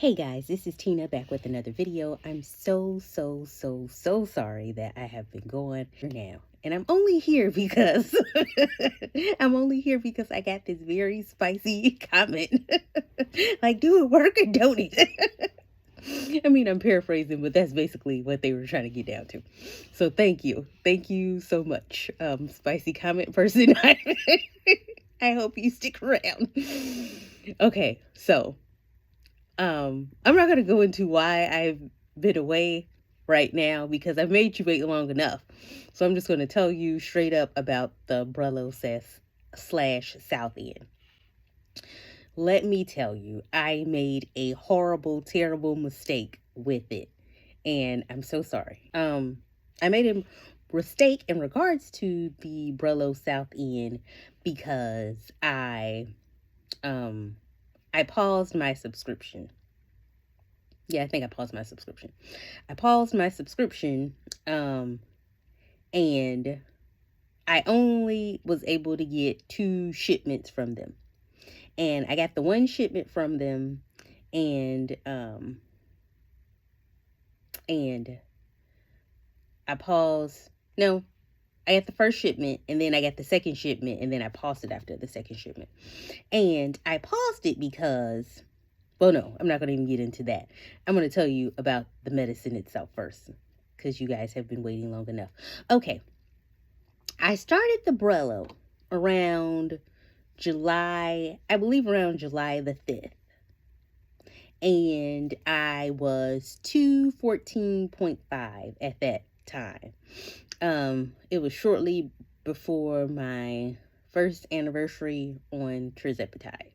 Hey guys, this is Tina back with another video. I'm so sorry that I have been gone now. And I'm only here because I got this very spicy comment. Like, do it work or don't it? I mean, I'm paraphrasing, but that's basically what they were trying to get down to. So thank you. Thank you so much, spicy comment person. I hope you stick around. Okay, so I'm not going to go into why I've been away right now because I've made you wait long enough. So I'm just going to tell you straight up about the Brello / South End. Let me tell you, I made a horrible, terrible mistake with it. And I'm so sorry. I made a mistake in regards to the Brello South End because I paused my subscription. Yeah, I think I paused my subscription. And I only was able to get 2 shipments from them. And I got the 1 shipment from them, and I paused. No, I got the first shipment, and then I got the second shipment, and then I paused it after the second shipment. And I paused it because, well, no, I'm not going to even get into that. I'm going to tell you about the medicine itself first, because you guys have been waiting long enough. Okay. I started the Brello around July, I believe around July the 5th. And I was 214.5 at that time. It was shortly before my first anniversary on Trizepatide.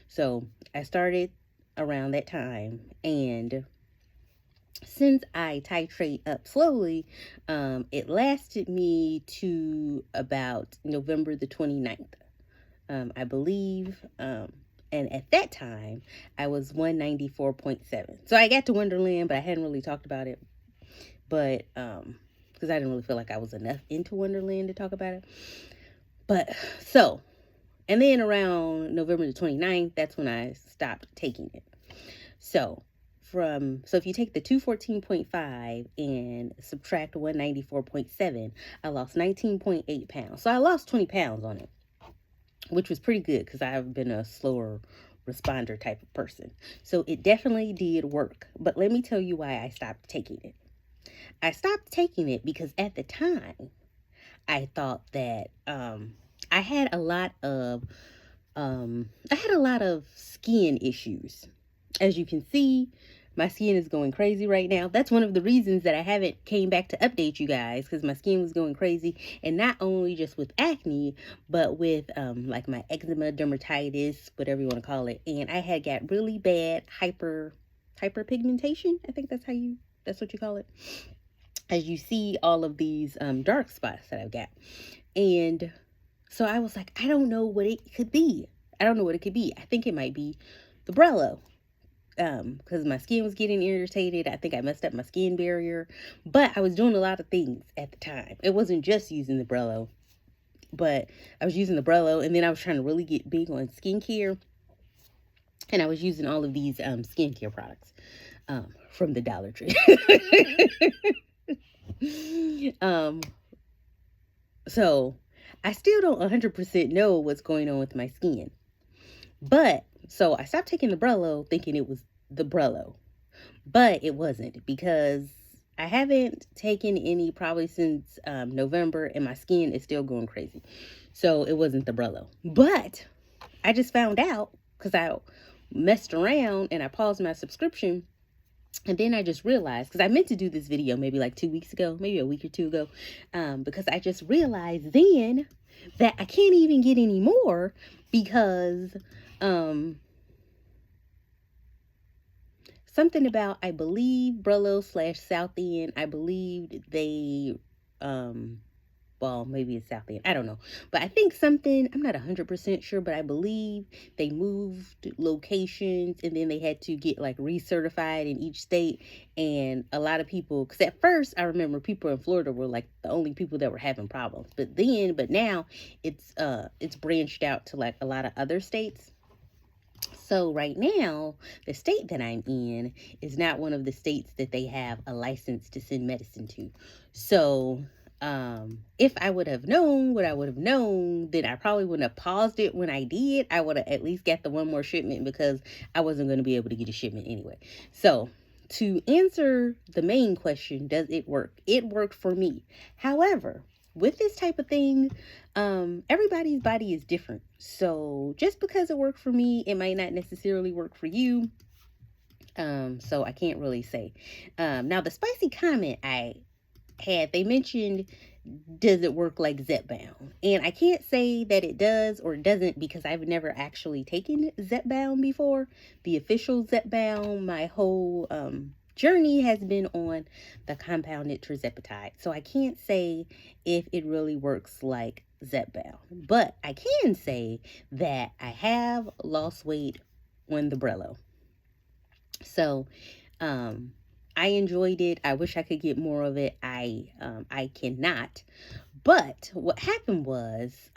So I started around that time, and since I titrate up slowly, it lasted me to about November the 29th, I believe. And at that time, I was 194.7. So I got to Wonderland, but I hadn't really talked about it. But, because I didn't really feel like I was enough into Wonderland to talk about it. But, so, and then around November the 29th, that's when I stopped taking it. So if you take the 214.5 and subtract 194.7, I lost 19.8 pounds. So I lost 20 pounds on it, which was pretty good because I've been a slower responder type of person. So it definitely did work. But let me tell you why I stopped taking it. I stopped taking it because at the time, I thought that I had a lot of skin issues. As you can see, my skin is going crazy right now. That's one of the reasons that I haven't came back to update you guys, because my skin was going crazy. And not only just with acne, but with like my eczema, dermatitis, whatever you want to call it. And I had got really bad hyperpigmentation. I think that's what you call it. As you see all of these dark spots that I've got. And so I was like, I don't know what it could be. I think it might be the Brello. Because my skin was getting irritated. I think I messed up my skin barrier. But I was doing a lot of things at the time. It wasn't just using the Brello. But I was using the Brello, and then I was trying to really get big on skincare. And I was using all of these skincare products from the Dollar Tree. So I still don't 100% know what's going on with my skin. But so I stopped taking the Brello thinking it was the Brello, but it wasn't, because I haven't taken any probably since November, and my skin is still going crazy. So it wasn't the Brello, but I just found out because I messed around and I paused my subscription. And then I just realized, because I meant to do this video maybe like 2 weeks ago, maybe a week or 2 ago, because I just realized then that I can't even get any more because something about, I believe, Brello / South End, I believe they, well, maybe it's South End, I don't know. But I think something, I'm not 100% sure, but I believe they moved locations, and then they had to get like recertified in each state. And a lot of people, because at first I remember people in Florida were like the only people that were having problems. But now it's branched out to like a lot of other states. So right now, the state that I'm in is not one of the states that they have a license to send medicine to. So if I would have known what I would have known, then I probably wouldn't have paused it when I did. I would have at least got the one more shipment because I wasn't going to be able to get a shipment anyway. So to answer the main question, does it work? It worked for me. However, with this type of thing, everybody's body is different. So just because it worked for me, it might not necessarily work for you. So I can't really say. Now the spicy comment I had, they mentioned, does it work like Zepbound? And I can't say that it does or doesn't because I've never actually taken Zepbound before. The official Zepbound, my whole journey has been on the compounded tirzepatide. So I can't say if it really works like Zepbound. But I can say that I have lost weight on the Brello. So I enjoyed it. I wish I could get more of it. I cannot. But what happened was,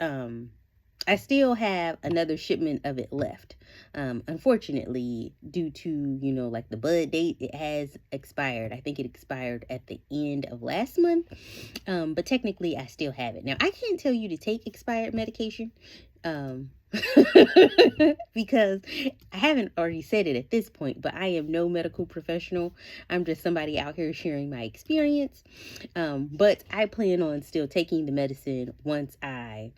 I still have another shipment of it left. Unfortunately, due to, like the bud date, it has expired. I think it expired at the end of last month. But technically, I still have it. Now, I can't tell you to take expired medication. Because I haven't already said it at this point, but I am no medical professional. I'm just somebody out here sharing my experience. But I plan on still taking the medicine once I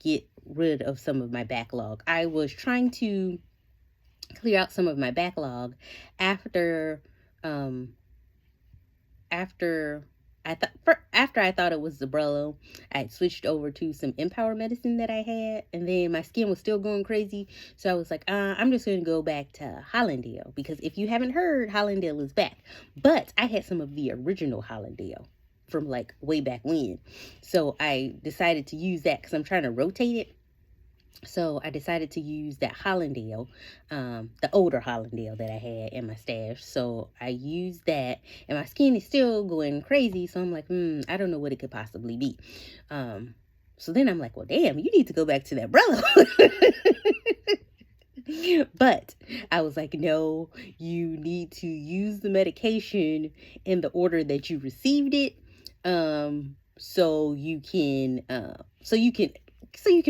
get rid of some of my backlog. I was trying to clear out some of my backlog after I thought it was the Brello. I switched over to some Empower medicine that I had, and then my skin was still going crazy. So I was like, I'm just going to go back to Hollandale, because if you haven't heard, Hollandale is back. But I had some of the original Hollandale from like way back when. So I decided to use that because I'm trying to rotate it. So I decided to use that Hollandale, the older Hollandale that I had in my stash. So I used that, and my skin is still going crazy. So I'm like, I don't know what it could possibly be. So then I'm like, well, damn, you need to go back to that Brello. But I was like, no, you need to use the medication in the order that you received it. So you can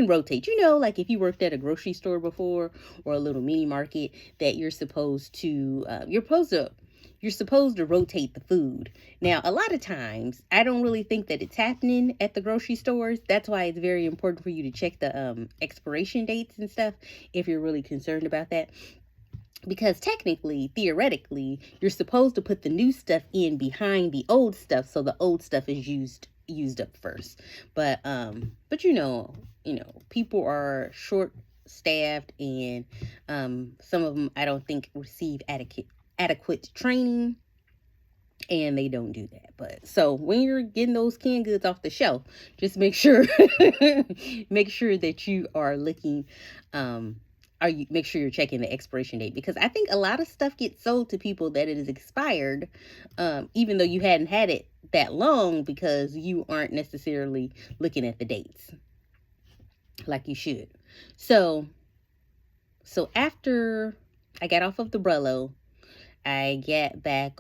rotate, like if you worked at a grocery store before or a little mini market, that you're supposed to rotate the food. Now, a lot of times I don't really think that it's happening at the grocery stores. That's why it's very important for you to check the expiration dates and stuff if you're really concerned about that. Because technically, theoretically, you're supposed to put the new stuff in behind the old stuff, so the old stuff is used up first. But people are short staffed, and some of them I don't think receive adequate training, and they don't do that. But so when you're getting those canned goods off the shelf, just make sure that you are looking make sure you're checking the expiration date, because I think a lot of stuff gets sold to people that it is expired, even though you hadn't had it that long, because you aren't necessarily looking at the dates like you should. So after I got off of the Brello, I got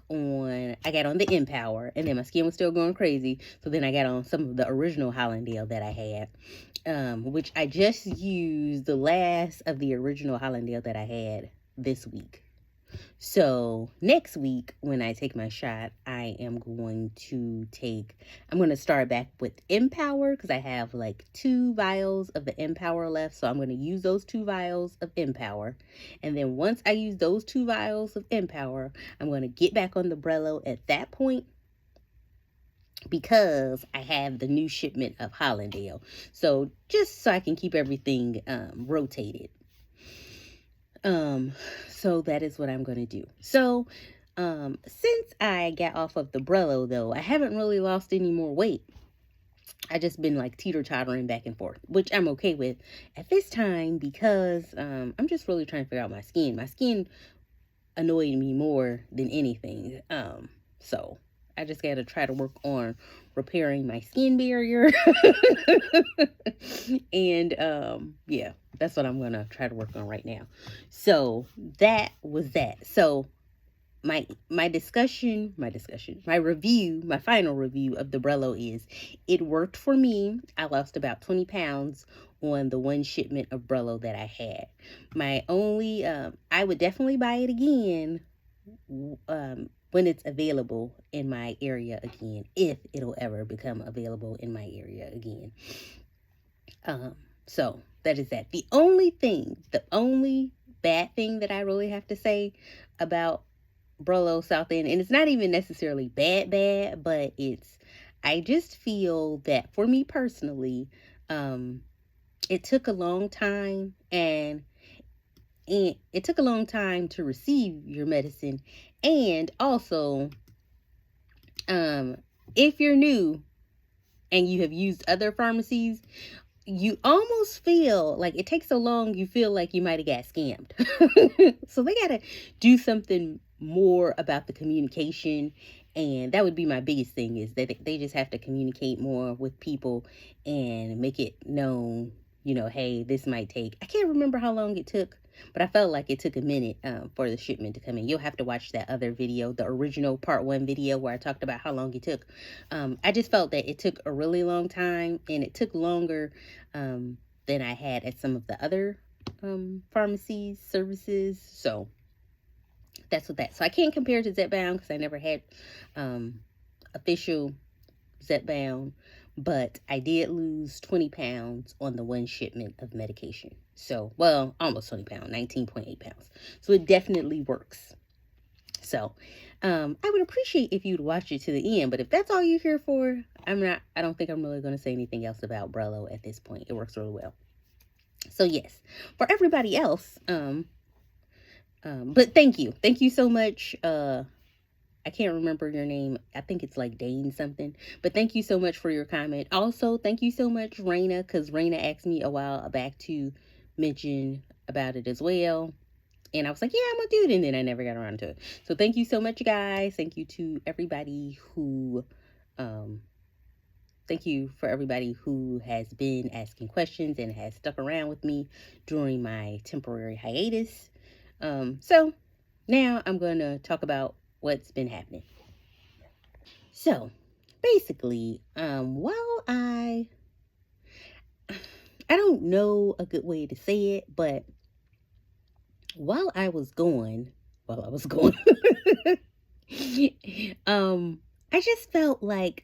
on the Empower, and then my skin was still going crazy. So then I got on some of the original Hollandale that I had, which I just used the last of the original Hollandale that I had this week. So next week, when I take my shot, I'm going to start back with Empower, because I have like 2 vials of the Empower left. So I'm going to use those 2 vials of Empower. And then once I use those 2 vials of Empower, I'm going to get back on the Brello at that point, because I have the new shipment of Hollandale. So just so I can keep everything rotated. So that is what I'm going to do. So, since I got off of the Brello, though, I haven't really lost any more weight. I just been like teeter-tottering back and forth, which I'm okay with at this time, because I'm just really trying to figure out my skin. My skin annoyed me more than anything. So I just got to try to work on repairing my skin barrier. And yeah, that's what I'm going to try to work on right now. So that was that. So my discussion, my review, my final review of the Brello is it worked for me. I lost about 20 pounds on the one shipment of Brello that I had. My only, I would definitely buy it again when it's available in my area again, if it'll ever become available in my area again. So that is that. The only bad thing that I really have to say about Brello South End, and it's not even necessarily bad, but I just feel that for me personally, it took a long time, and it took a long time to receive your medicine. And also, if you're new and you have used other pharmacies, you almost feel like it takes so long, you feel like you might have got scammed. So they got to do something more about the communication. And that would be my biggest thing, is that they just have to communicate more with people and make it known, hey, this might take, I can't remember how long it took, but I felt like it took a minute for the shipment to come in. You'll have to watch that other video, the original part 1 video where I talked about how long it took. I just felt that it took a really long time, and it took longer than I had at some of the other pharmacies, services. So that's what that. So I can't compare to Zepbound because I never had official Zepbound, but I did lose 20 pounds on the one shipment of medication. So, well, almost 20 pounds, 19.8 pounds. So it definitely works. So, I would appreciate if you'd watch it to the end, but if that's all you're here for, I don't think I'm really going to say anything else about Brello at this point. It works really well. So yes, for everybody else, but thank you so much. I can't remember your name. I think it's like Dane something. But thank you so much for your comment. Also, thank you so much, Raina, because Raina asked me a while back to mention about it as well. And I was like, yeah, I'm going to do it. And then I never got around to it. So thank you so much, guys. Thank you to everybody who, thank you for everybody who has been asking questions and has stuck around with me during my temporary hiatus. So now I'm going to talk about what's been happening. So basically, while I don't know a good way to say it, but while I was gone, I just felt like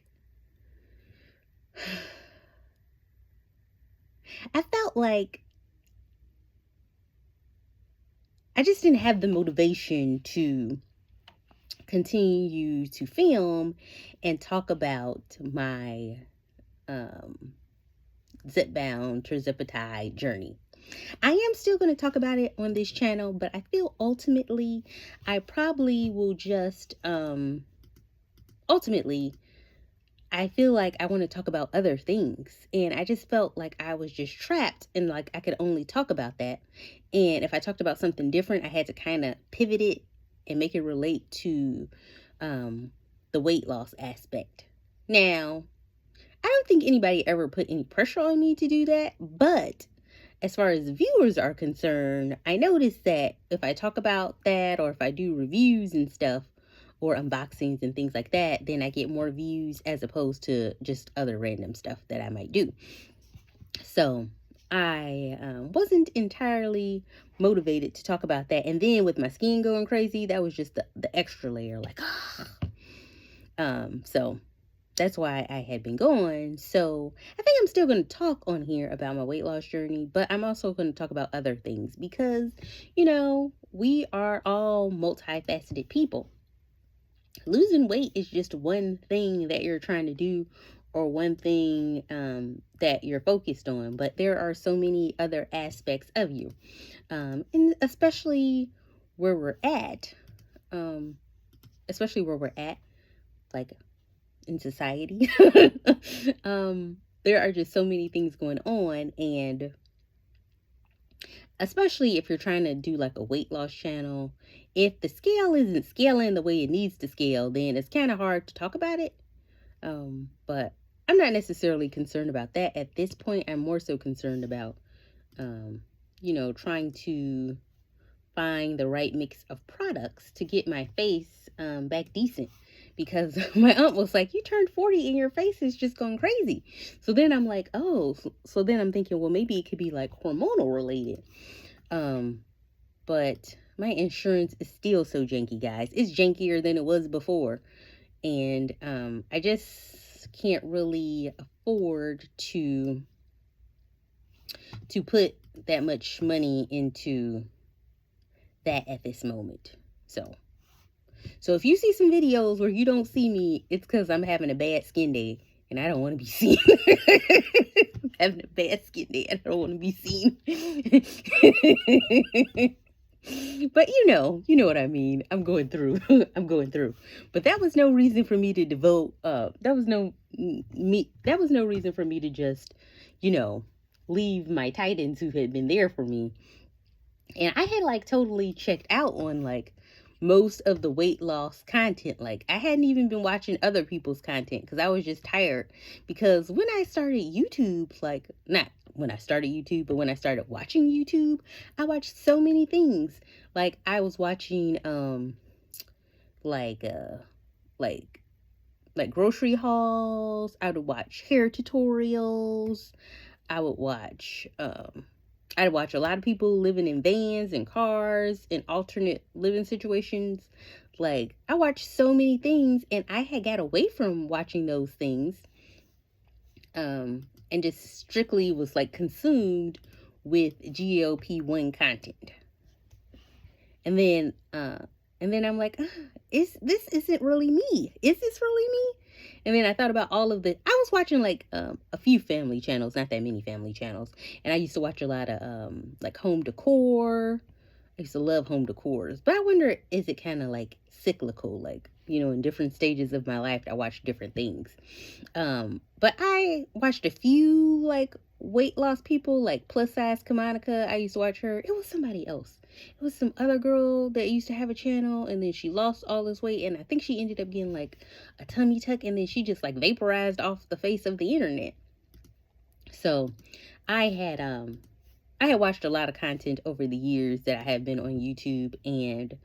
I just didn't have the motivation to continue to film and talk about my Zipbound Terzipatide journey. I am still going to talk about it on this channel, but I feel ultimately I probably will just I feel like I want to talk about other things, and I just felt like I was just trapped and like I could only talk about that. And if I talked about something different, I had to kind of pivot it and make it relate to the weight loss aspect. Now, I don't think anybody ever put any pressure on me to do that, but as far as viewers are concerned, I noticed that if I talk about that, or if I do reviews and stuff, or unboxings and things like that, then I get more views as opposed to just other random stuff that I might do. So I wasn't entirely motivated to talk about that. And then with my skin going crazy, that was just the extra layer, like, so that's why I had been gone. So I think I'm still going to talk on here about my weight loss journey, but I'm also going to talk about other things because, we are all multifaceted people. Losing weight is just one thing that you're trying to do, or one thing that you're focused on, but there are so many other aspects of you, and especially where we're at, like in society. There are just so many things going on, and especially if you're trying to do like a weight loss channel. If the scale isn't scaling the way it needs to scale, then it's kind of hard to talk about it. But I'm not necessarily concerned about that at this point. I'm more so concerned about, trying to find the right mix of products to get my face back decent. Because my aunt was like, you turned 40 and your face is just going crazy. So then I'm like, oh, so then I'm thinking, well, maybe it could be like hormonal related. But my insurance is still so janky, guys. It's jankier than it was before. And I just can't really afford to put that much money into that at this moment. So if you see some videos where you don't see me, it's because I'm having a bad skin day and I don't want to be seen. I'm having a bad skin day and I don't want to be seen. But you know what I mean. I'm going through. But that was no reason for me to devote. That was no reason for me to just, leave my Titans who had been there for me. And I had like totally checked out on like most of the weight loss content. Like I hadn't even been watching other people's content because I was just tired. Because when I started YouTube, like not when I started YouTube, but when I started watching YouTube, I watched so many things. Like I was watching like grocery hauls. I would watch hair tutorials. I'd watch a lot of people living in vans and cars and alternate living situations. Like, I watched so many things and I had got away from watching those things. And just strictly was like consumed with GLP-1 content. And then I'm like, this isn't really me. Is this really me? And then I thought about I was watching like a few family channels, not that many family channels. And I used to watch a lot of like home decor. I used to love home decors. But I wonder, is it kind of like cyclical? Like, in different stages of my life, I watch different things. But I watched a few like weight loss people, like plus size Kamanika. I used to watch her. It was somebody else. It was some other girl that used to have a channel, and then she lost all this weight, and I think she ended up getting like a tummy tuck, and then she just like vaporized off the face of the internet. So I had watched a lot of content over the years that I had been on YouTube, and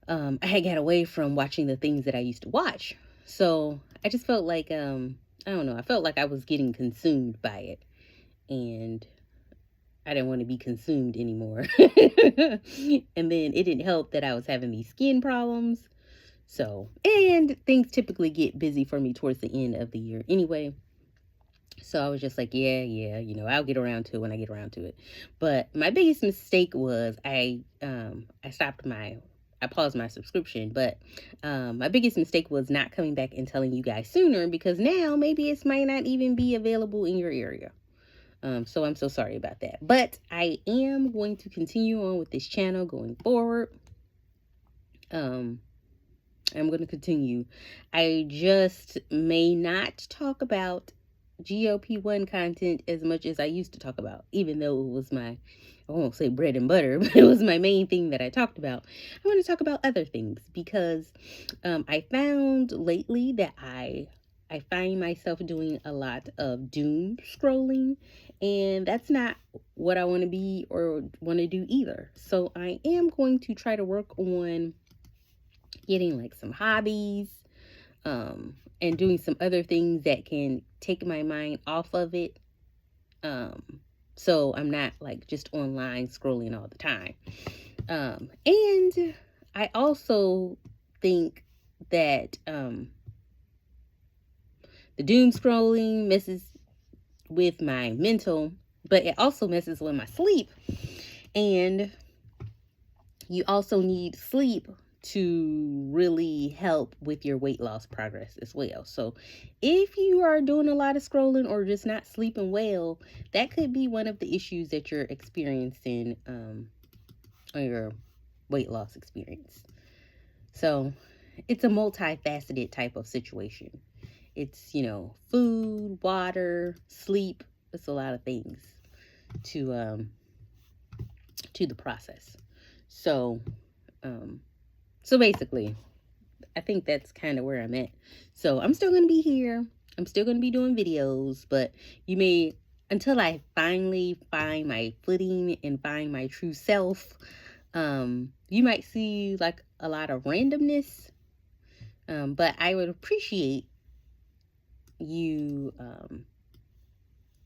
I had got away from watching the things that I used to watch. So I just felt like I don't know, I felt like I was getting consumed by it, and I didn't want to be consumed anymore. And then it didn't help that I was having these skin problems. So, and things typically get busy for me towards the end of the year anyway. So I was just like, yeah, I'll get around to it when I get around to it. But my biggest mistake was I paused my subscription, but my biggest mistake was not coming back and telling you guys sooner, because now maybe it might not even be available in your area. So I'm so sorry about that. But I am going to continue on with this channel going forward. I'm going to continue. I just may not talk about GLP-1 content as much as I used to talk about, even though it was I won't say bread and butter, but it was my main thing that I talked about. I want to talk about other things because I found lately that I find myself doing a lot of doom scrolling, and that's not what I want to be or want to do either. So I am going to try to work on getting like some hobbies, and doing some other things that can take my mind off of it. So I'm not like just online scrolling all the time. And I also think that the doom scrolling messes with my mental, but it also messes with my sleep. And you also need sleep to really help with your weight loss progress as well. So if you are doing a lot of scrolling or just not sleeping well, that could be one of the issues that you're experiencing on your weight loss experience. So it's a multifaceted type of situation. It's, food, water, sleep. It's a lot of things to to the process. So, so basically, I think that's kind of where I'm at. So I'm still going to be here. I'm still going to be doing videos, but you may, until I finally find my footing and find my true self, you might see like a lot of randomness. But I would appreciate you,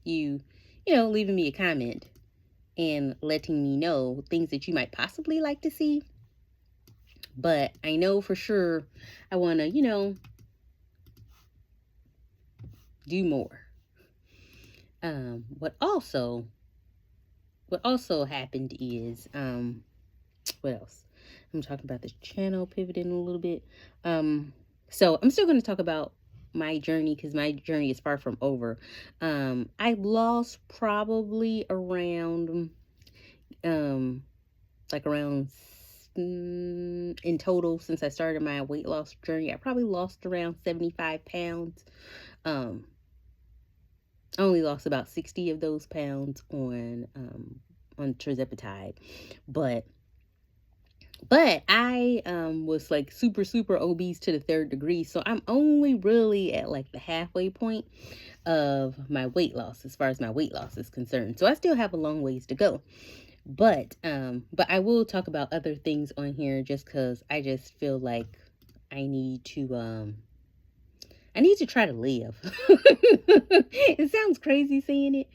you know, leaving me a comment and letting me know things that you might possibly like to see. But I know for sure I want to, you know, do more. What also happened is, what else? I'm talking about the channel pivoting a little bit. So I'm still going to talk about my journey because my journey is far from over. I lost probably around, like around, in total since I started my weight loss journey, I probably lost around 75 pounds. I only lost about 60 of those pounds on tirzepatide, but I was like super obese to the 3rd degree, so I'm only really at like the halfway point of my weight loss as far as my weight loss is concerned. So I still have a long ways to go, but I will talk about other things on here just because I just feel like I need to try to live. It sounds crazy saying it,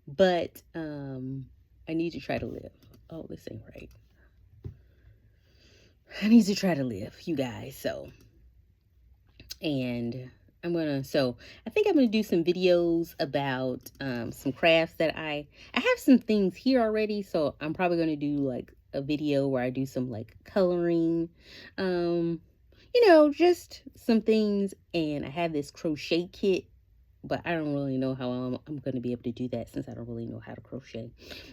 but I need to try to live. Oh, this ain't right. I need to try to live, you guys. So, and I think I'm gonna do some videos about some crafts that I have some things here already. So I'm probably gonna do like a video where I do some like coloring, you know, just some things. And I have this crochet kit, but I don't really know how I'm going to be able to do that since I don't really know how to crochet.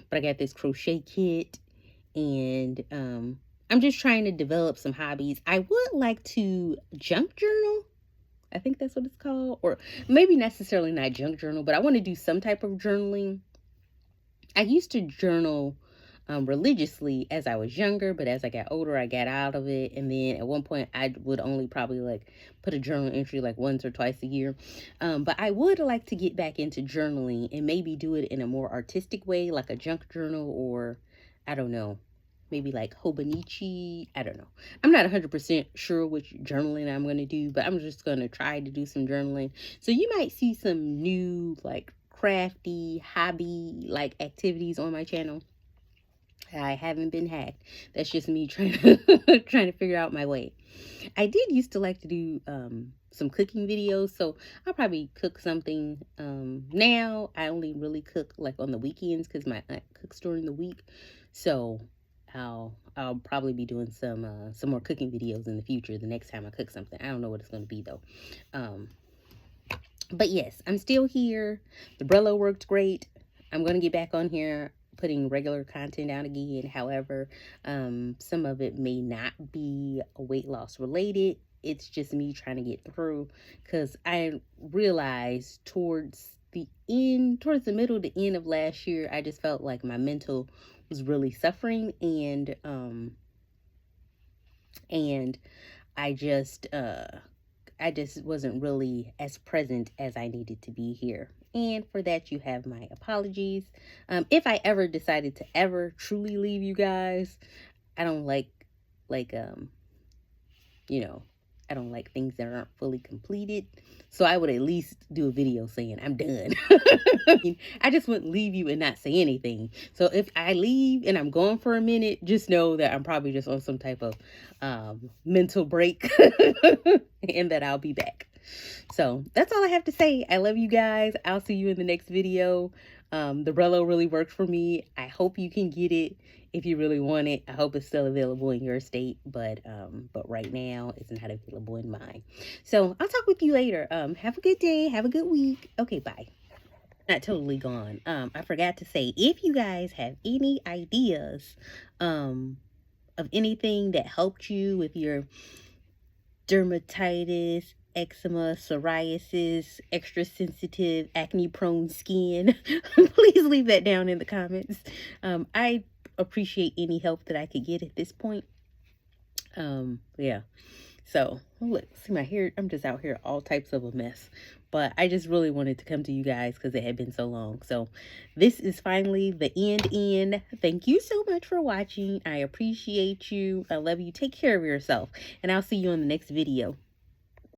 But I got this crochet kit, and I'm just trying to develop some hobbies. I would like to junk journal. I think that's what it's called. Or maybe necessarily not junk journal, but I want to do some type of journaling. I used to journal religiously as I was younger, but as I got older, I got out of it. And then at one point, I would only probably like put a journal entry like once or twice a year. But I would like to get back into journaling and maybe do it in a more artistic way, like a junk journal, or I don't know, maybe like Hobonichi. I don't know. I'm not 100% sure which journaling I'm going to do, but I'm just going to try to do some journaling. So you might see some new like crafty hobby like activities on my channel. I haven't been hacked. That's just me trying to figure out my way. I did used to like to do some cooking videos, so I'll probably cook something. Now I only really cook like on the weekends because my aunt cooks during the week. So I'll probably be doing some more cooking videos in the future the next time I cook something. I don't know what it's going to be though. But yes, I'm still here. The Brello worked great. I'm going to get back on here putting regular content out again. However, some of it may not be weight loss related. It's just me trying to get through, because I realized towards the middle to end of last year, I just felt like my mental was really suffering, and I just wasn't really as present as I needed to be here. And for that, you have my apologies. If I ever decided to ever truly leave you guys, I don't like, you know, I don't like things that aren't fully completed. So I would at least do a video saying I'm done. I just wouldn't leave you and not say anything. So if I leave and I'm gone for a minute, just know that I'm probably just on some type of mental break and that I'll be back. So that's all I have to say. I love you guys. I'll see you in the next video. The Brello really worked for me. I hope you can get it if you really want it. I hope it's still available in your state, but right now it's not available in mine. So I'll talk with you later. Have a good day. Have a good week. Okay, bye. Not totally gone. I forgot to say, if you guys have any ideas of anything that helped you with your dermatitis, eczema, psoriasis, extra sensitive, acne prone skin, please leave that down in the comments. I appreciate any help that I could get at this point. Yeah. So, look, see my hair, I'm just out here all types of a mess. But I just really wanted to come to you guys because it had been so long. So, this is finally the end. Thank you so much for watching. I appreciate you. I love you. Take care of yourself. And I'll see you in the next video.